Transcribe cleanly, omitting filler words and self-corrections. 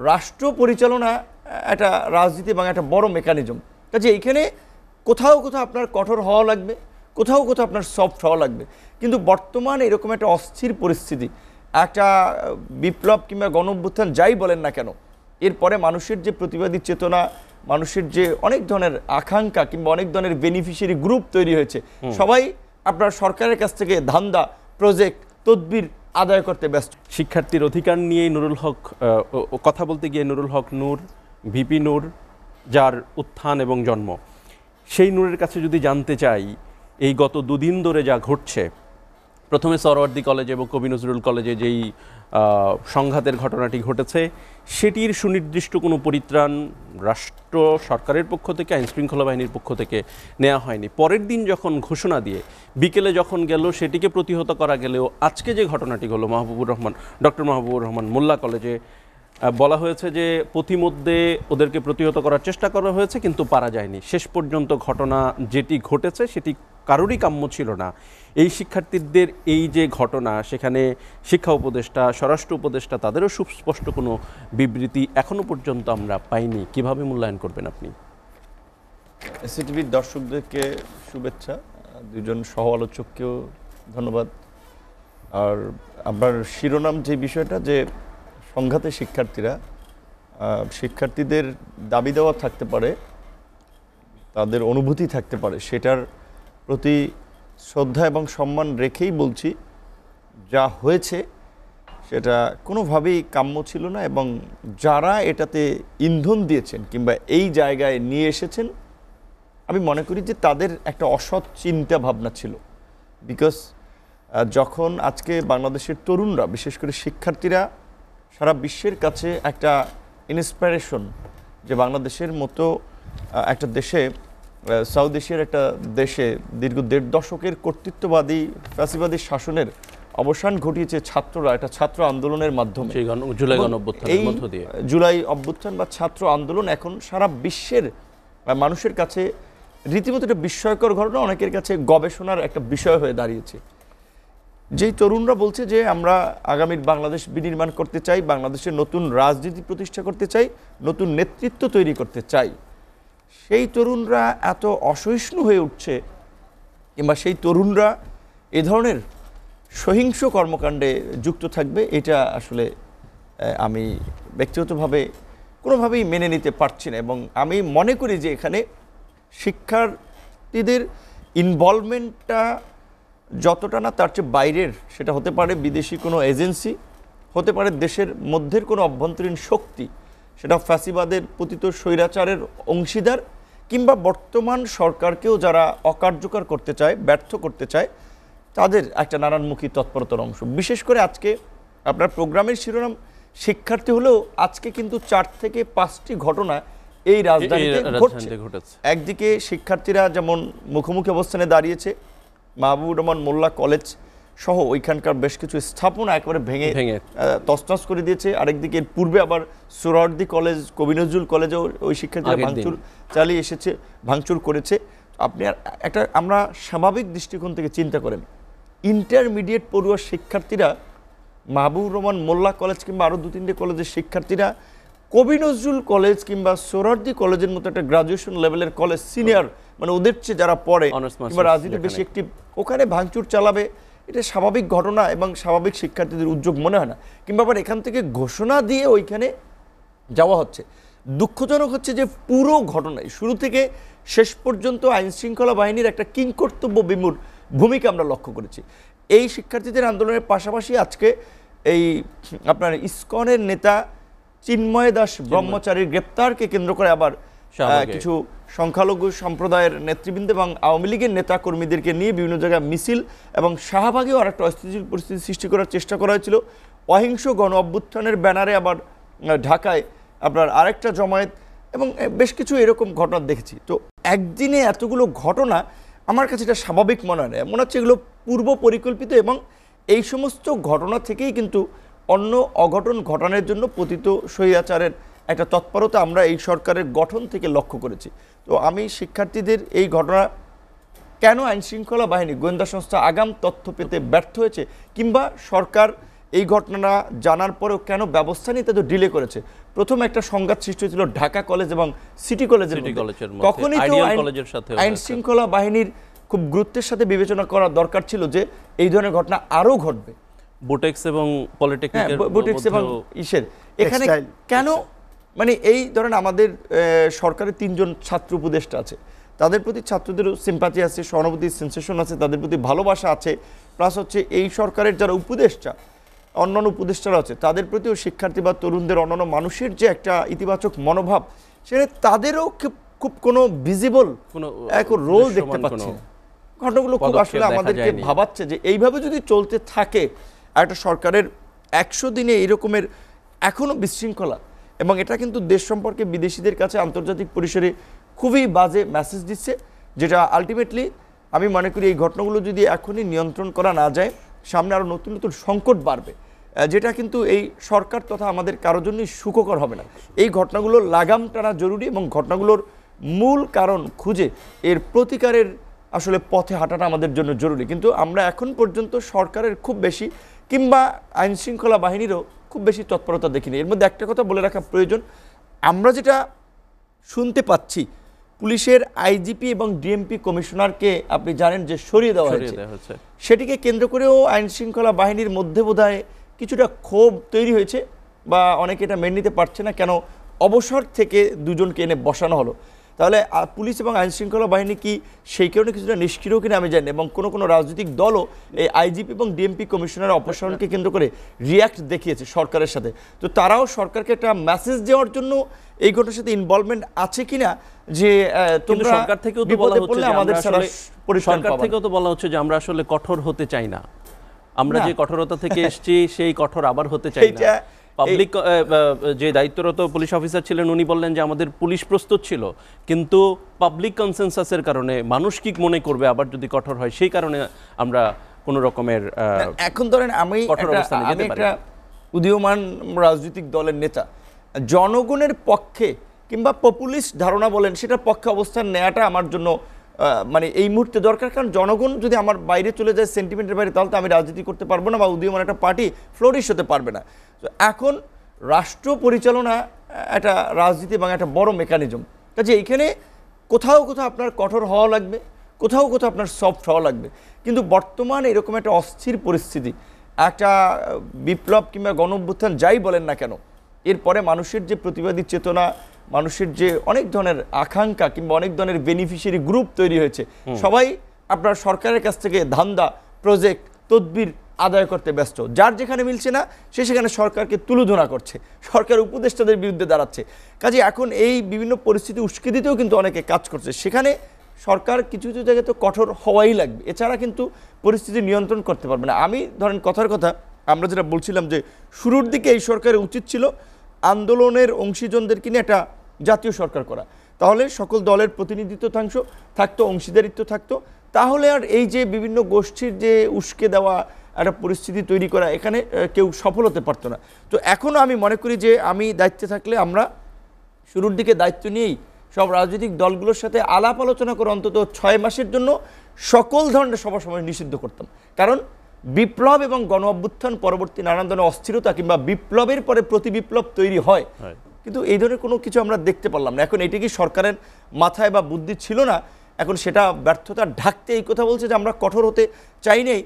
রাষ্ট্র পরিচালনা একটা রাজনীতি এবং একটা বড় মেকানিজম। কাজে এইখানে কোথাও কোথাও আপনার কঠোর হওয়া লাগবে, কোথাও কোথাও আপনার সফট হওয়া লাগবে। কিন্তু বর্তমানে এরকম একটা অস্থির পরিস্থিতি, একটা বিপ্লব কিংবা গণঅভ্যুত্থান যাই বলেন না কেন, এরপরে মানুষের যে প্রতিবাদী চেতনা, মানুষের যে অনেক ধরনের আকাঙ্ক্ষা কিংবা অনেক ধরনের বেনিফিশিয়ারি গ্রুপ তৈরি হয়েছে, সবাই আপনার সরকারের কাছ থেকে ধান্দা, প্রজেক্ট, তদবির আদায় করতে ব্যস্ত। শিক্ষার্থীর অধিকার নিয়ে নুরুল হক কথা বলতে গিয়ে নুরুল হক নূর, ভিপি নূর, যার উত্থান এবং জন্ম, সেই নূরের কাছে যদি জানতে চাই এই গত দুদিন ধরে যা ঘটছে, প্রথমে সরওয়ার্দী কলেজে এবং কবি নজরুল কলেজে যেই সংঘাতের ঘটনাটি ঘটেছে, সেটির সুনির্দিষ্ট কোনো পরিত্রাণ রাষ্ট্র সরকারের পক্ষ থেকে, আইনশৃঙ্খলা বাহিনীর পক্ষ থেকে নেওয়া হয়নি। পরের দিন যখন ঘোষণা দিয়ে বিকেলে যখন গেল, সেটিকে প্রতিহত করা গেলেও আজকে যে ঘটনাটি হলো ডক্টর মাহবুবুর রহমান মোল্লা কলেজে, বলা হয়েছে যে পথিমধ্যে ওদেরকে প্রতিহত করার চেষ্টা করা হয়েছে কিন্তু পারা যায়নি। শেষ পর্যন্ত ঘটনা যেটি ঘটেছে সেটি কারোরই কাম্য ছিল না। এই শিক্ষার্থীদের এই যে ঘটনা, সেখানে শিক্ষা উপদেষ্টা, স্বরাষ্ট্র উপদেষ্টা, তাদেরও সুস্পষ্ট কোনো বিবৃতি এখনো পর্যন্ত আমরা পাইনি। কিভাবে মূল্যায়ন করবেন আপনি? এসিটিভির দর্শকদেরকে শুভেচ্ছা, দুজন সহ আলোচককেও ধন্যবাদ। আর আপনার শিরোনাম যে বিষয়টা, যে সংঘাতে শিক্ষার্থীদের দাবি দেওয়া থাকতে পারে, তাদের অনুভূতি থাকতে পারে, সেটার প্রতি শ্রদ্ধা এবং সম্মান রেখেই বলছি, যা হয়েছে সেটা কোনোভাবেই কাম্য ছিল না। এবং যারা এটাতে ইন্ধন দিয়েছেন কিংবা এই জায়গায় নিয়ে এসেছেন, আমি মনে করি যে তাদের একটা অসৎ চিন্তা ভাবনা ছিল। বিকজ যখন আজকে বাংলাদেশের তরুণরা, বিশেষ করে শিক্ষার্থীরা, সারা বিশ্বের কাছে একটা ইন্সপিরেশন, যে বাংলাদেশের মতো একটা দেশে, সাউথ এশিয়ার একটা দেশে দীর্ঘ 1.5 দশকের কর্তৃত্ববাদী ফ্যাসিবাদী শাসনের অবসান ঘটিয়েছে ছাত্ররা, একটা ছাত্র আন্দোলনের মাধ্যমে। জুলাই অভ্যুত্থান বা ছাত্র আন্দোলন এখন সারা বিশ্বের মানুষের কাছে রীতিমতো একটা বিস্ময়কর ঘটনা, অনেকের কাছে গবেষণার একটা বিষয় হয়ে দাঁড়িয়েছে। যেই তরুণরা বলছে যে আমরা আগামীর বাংলাদেশ বিনির্মাণ করতে চাই, বাংলাদেশের নতুন রাজনীতি প্রতিষ্ঠা করতে চাই, নতুন নেতৃত্ব তৈরি করতে চাই, সেই তরুণরা এত অসহিষ্ণু হয়ে উঠছে, কিংবা সেই তরুণরা এ ধরনের সহিংস কর্মকাণ্ডে যুক্ত থাকবে, এটা আসলে আমি ব্যক্তিগতভাবে কোনোভাবেই মেনে নিতে পারছি না। এবং আমি মনে করি যে এখানে শিক্ষার্থীদের ইনভলভমেন্টটা যতটা না, তার চেয়ে বাইরের, সেটা হতে পারে বিদেশি কোনো এজেন্সি, হতে পারে দেশের মধ্যের কোনো অভ্যন্তরীণ শক্তি, সেটা ফ্যাসিবাদের পতিত স্বৈরাচারের অংশীদার, কিংবা বর্তমান সরকারকেও যারা অকার্যকর করতে চায়, ব্যর্থ করতে চায়, তাদের একটা নানানমুখী তৎপরতার অংশ। বিশেষ করে আজকে আপনার প্রোগ্রামের শিরোনাম শিক্ষার্থী হলেও আজকে কিন্তু 4 থেকে 5টি ঘটনা এই রাজধানীতে ঘটেছে। একদিকে শিক্ষার্থীরা যেমন মুখোমুখি অবস্থানে দাঁড়িয়েছে, মাহবুবুর রহমান মোল্লা কলেজ সহ ওইখানকার বেশ কিছু স্থাপনা একেবারে ভেঙে তছনছ করে দিয়েছে। আরেকদিকে পূর্বে আবার সোহরাওয়ার্দী কলেজ, কবি নজরুল কলেজেও ওই শিক্ষার্থীরা ভাঙচুর চালিয়ে এসেছে, ভাঙচুর করেছে। আপনি একটা আমরা স্বাভাবিক দৃষ্টিকোণ থেকে চিন্তা করেন, ইন্টারমিডিয়েট পড়ুয়া শিক্ষার্থীরা, মাহবুবুর রহমান মোল্লা কলেজ কিংবা আরও 2-3টে কলেজের শিক্ষার্থীরা কবি নজরুল কলেজ কিংবা সোহরাওয়ার্দী কলেজের মতো একটা গ্রাজুয়েশন লেভেলের কলেজ, সিনিয়র মানে ওদের চেয়ে যারা পড়ে কিংবা রাজনীতি বেশি একটি, ওখানে ভাঙচুর চালাবে, এটা স্বাভাবিক ঘটনা এবং স্বাভাবিক শিক্ষার্থীদের উদ্যোগ মনে হয় না। কিংবা আবার এখান থেকে ঘোষণা দিয়ে ওইখানে যাওয়া হচ্ছে। দুঃখজনক হচ্ছে যে পুরো ঘটনায় শুরু থেকে শেষ পর্যন্ত আইনশৃঙ্খলা বাহিনীর একটা কিংকর্তব্য বিমূঢ় ভূমিকা আমরা লক্ষ্য করেছি। এই শিক্ষার্থীদের আন্দোলনের পাশাপাশি আজকে এই আপনার ইসকনের নেতা চিন্ময় দাস ব্রহ্মচারীর গ্রেপ্তারকে কেন্দ্র করে আবার কিছু সংখ্যালঘু সম্প্রদায়ের নেতৃবৃন্দ এবং আওয়ামী লীগের নেতা কর্মীদেরকে নিয়ে বিভিন্ন জায়গায় মিছিল এবং শাহবাগেও আর একটা অস্থিতিশীল পরিস্থিতি সৃষ্টি করার চেষ্টা করা হয়েছিল। অহিংস গণ অভ্যুত্থানের ব্যানারে আবার ঢাকায় আপনার আরেকটা জমায়েত এবং বেশ কিছু এরকম ঘটনা দেখেছি। তো একদিনে এতগুলো ঘটনা আমার কাছে এটা স্বাভাবিক মনে হয় না, মনে হচ্ছে এগুলো পূর্ব পরিকল্পিত। এবং এই সমস্ত ঘটনা থেকেই কিন্তু অন্য অঘটন ঘটানোর জন্য পতিত স্বৈরাচারের একটা তৎপরতা আমরা এই সরকারের গঠন থেকে লক্ষ্য করেছি। তো আমি শিক্ষার্থীদের এই ঘটনা কেন আইনশৃঙ্খলা বাহিনী, গোয়েন্দা সংস্থা আগাম তথ্য পেতে ব্যর্থ হয়েছে, কিংবা সরকার এই ঘটনাটা জানার পরেও কেন ব্যবস্থা নিতে তো ডিলে করেছে? প্রথম একটা সংঘাত সৃষ্টি হয়েছিল ঢাকা কলেজ এবং সিটি কলেজের মধ্যে। কখনই তো আইন শৃঙ্খলা বাহিনীর খুব গুরুত্বের সাথে বিবেচনা করা দরকার ছিল যে এই ধরনের ঘটনা আরও ঘটবে। বুটেক্স এবং পলিটেকনিকের বুটেক্স এবং ইসের এখানে কেন, মানে এই ধরেন আমাদের সরকারের 3 জন ছাত্র উপদেষ্টা আছে, তাদের প্রতি ছাত্রদেরও সিম্পাথি আছে, সহানুভূতি সেন্সেশন আছে, তাদের প্রতি ভালোবাসা আছে, প্লাস হচ্ছে এই সরকারের যারা উপদেষ্টা অন্যান্য উপদেষ্টারা আছে তাদের প্রতিও শিক্ষার্থী বা তরুণদের অন্যান্য মানুষের যে একটা ইতিবাচক মনোভাব, সেটা তাদেরও খুব কোনো ভিজিবল কোনো রোল দেখতে পাচ্ছি না। ঘটনাগুলো খুব আসলে আমাদেরকে ভাবাচ্ছে যে এইভাবে যদি চলতে থাকে একটা সরকারের 100 দিনে এরকমের এখনও বিশৃঙ্খলা, এবং এটা কিন্তু দেশ সম্পর্কে বিদেশিদের কাছে আন্তর্জাতিক পরিসরে খুবই বাজে মেসেজ দিচ্ছে, যেটা আলটিমেটলি আমি মনে করি এই ঘটনাগুলো যদি এখনই নিয়ন্ত্রণ করা না যায় সামনে আরও নতুন নতুন সংকট বাড়বে, যেটা কিন্তু এই সরকার তথা আমাদের কারোর জন্যই সুখকর হবে না। এই ঘটনাগুলোর লাগাম টানা জরুরি এবং ঘটনাগুলোর মূল কারণ খুঁজে এর প্রতিকারের আসলে পথে হাঁটাটা আমাদের জন্য জরুরি। কিন্তু আমরা এখন পর্যন্ত সরকারের খুব বেশি কিংবা আইন শৃঙ্খলা বাহিনীরও খুব বেশি তৎপরতা দেখিনি। এর মধ্যে একটা কথা বলে রাখা প্রয়োজন, আমরা যেটা শুনতে পাচ্ছি পুলিশের আইজিপি এবং ডিএমপি কমিশনারকে আপনি জানেন যে সরিয়ে দেওয়া হয়েছে, সেটিকে কেন্দ্র করেও আইন শৃঙ্খলা বাহিনীর মধ্যে বোধহয় কিছুটা ক্ষোভ তৈরি হয়েছে, বা অনেকে এটা মেনে নিতে পারছে না কেন অবসর থেকে দুজনকে এনে বসানো হলো। তাহলে পুলিশ এবং আইন শৃঙ্খলা বাহিনী কি সেই কারণে কিছুটা নিষ্ক্রিয় কিনা আমি জানি, এবং কোনো রাজনৈতিক দলও এই আইজিপি এবং ডিএমপি কমিশনারের অপসারণকে কেন্দ্র করে রিয়্যাক্ট দেখিয়েছে সরকারের সাথে। তো তারাও সরকারকে একটা মেসেজ দেওয়ার জন্য এই ঘটনার সাথে ইনভলভমেন্ট আছে কিনা, যে তোমরা সরকার থেকেও তো বলা হচ্ছে যে আমাদের সরকার থেকেও তো বলা হচ্ছে যে আমরা আসলে কঠোর হতে চাই না, আমরা যে কঠোরতা থেকে এসেছি সেই কঠোর আবার হতে চাই না। পাবলিক যে দায়িত্বরত পুলিশ অফিসার ছিলেন উনি বললেন যে আমাদের পুলিশ প্রস্তুত ছিল, কিন্তু পাবলিক কনসেনসাসের কারণে মানুষ কি মনে করবে আবার যদি কঠোর হয়, সেই কারণে আমরা কোনো রকমের এখন ধরেন আমি একটা উদীয়মান রাজনৈতিক দলের নেতা, জনগণের পক্ষে কিংবা পপুলিস্ট ধারণা বলেন সেটার পক্ষে অবস্থান নেওয়াটা আমার জন্য মানে এই মুহূর্তে দরকার। কারণ জনগণ যদি আমার বাইরে চলে যায় সেন্টিমেন্টের বাইরে, তাহলে তো আমি রাজনীতি করতে পারবো না বা উদীয়মান একটা পার্টি ফ্লোরিশ হতে পারবে না। তো এখন রাষ্ট্র পরিচালনা একটা রাজনীতি এবং একটা বড় মেকানিজম, কাজে এইখানে কোথাও কোথাও আপনার কঠোর হওয়া লাগবে, কোথাও কোথাও আপনার সফট হওয়া লাগবে। কিন্তু বর্তমানে এরকম একটা অস্থির পরিস্থিতি, একটা বিপ্লব কিংবা গণঅভ্যুত্থান যাই বলেন না কেন, এরপরে মানুষের যে প্রতিবাদী চেতনা, মানুষের যে অনেক ধরনের আকাঙ্ক্ষা কিংবা অনেক ধরনের বেনিফিশিয়ারি গ্রুপ তৈরি হয়েছে, সবাই আপনার সরকারের কাছ থেকে ধান্দা, প্রজেক্ট, তদবির আদায় করতে ব্যস্ত। যার যেখানে মিলছে না সে সেখানে সরকারকে তুলোধনা করছে, সরকার উপদেষ্টাদের বিরুদ্ধে দাঁড়াচ্ছে। কাজে এখন এই বিভিন্ন পরিস্থিতি উস্কে দিতেও কিন্তু অনেকে কাজ করছে। সেখানে সরকার কিছু কিছু জায়গায় তো কঠোর হওয়াই লাগবে, এছাড়া কিন্তু পরিস্থিতি নিয়ন্ত্রণ করতে পারবে না। আমি ধরেন কথার কথা আমরা যেটা বলছিলাম যে শুরুর দিকে এই সরকারের উচিত ছিল আন্দোলনের অংশীজনদেরকে নিয়ে একটা জাতীয় সরকার করা, তাহলে সকল দলের প্রতিনিধিত্ব থাকতো, অংশীদারিত্ব থাকতো, তাহলে আর এই যে বিভিন্ন গোষ্ঠীর যে উস্কে দেওয়া একটা পরিস্থিতি তৈরি করা, এখানে কেউ সফল হতে পারতো না। তো এখনও আমি মনে করি যে আমি দায়িত্বে থাকলে আমরা শুরুর দিকে দায়িত্ব নিয়েই সব রাজনৈতিক দলগুলোর সাথে আলাপ আলোচনা করে অন্তত 6 মাসের জন্য সকল ধরনের সভা সমাবেশ নিষিদ্ধ করতাম। কারণ বিপ্লব এবং গণ অভ্যুত্থান পরবর্তী নানান ধরনের অস্থিরতা কিংবা বিপ্লবের পরে প্রতি বিপ্লব তৈরি হয়, কিন্তু এই ধরনের কোনো কিছু আমরা দেখতে পারলাম না। এখন এটি কি সরকারের মাথায় বা বুদ্ধি ছিল না, এখন সেটা ব্যর্থতা ঢাকতে এই কথা বলছে যে আমরা কঠোর হতে চাই নেই,